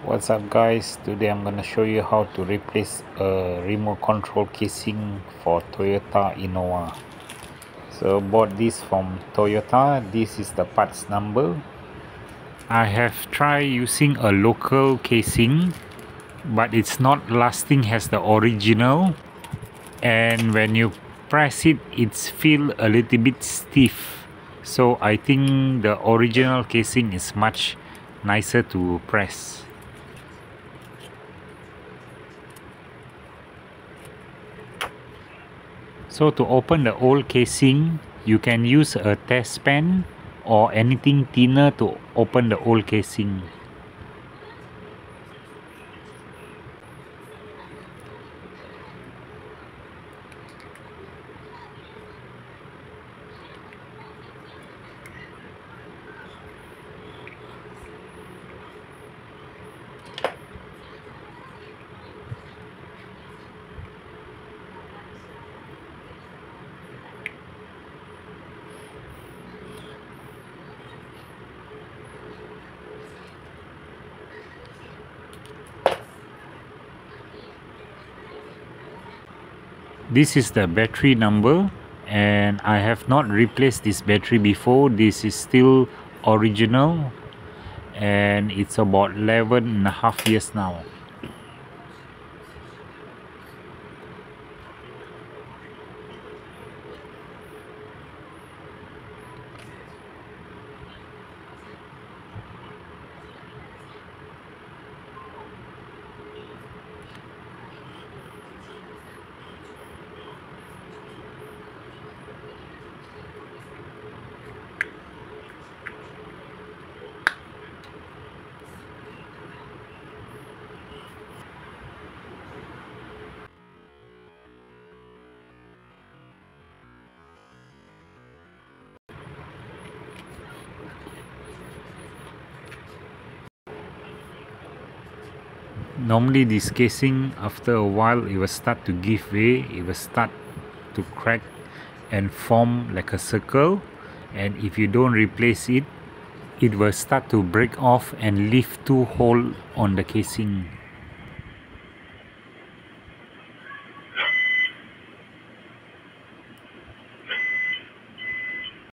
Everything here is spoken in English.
What's up guys, today I'm gonna show you how to replace a remote control casing for Toyota Innova. So bought this from Toyota. This is the parts number. I have tried using a local casing, but it's not lasting as the original, and when you press it, it's feel a little bit stiff. So I think the original casing is much nicer to press. So to open the old casing, you can use a test pen or anything thinner to open the old casing. This is the battery number, and I have not replaced this battery before. This is still original, and it's about 11.5 years now. Normally this casing, after a while, it will start to give way, it will start to crack and form like a circle, and if you don't replace it, it will start to break off and leave two holes on the casing.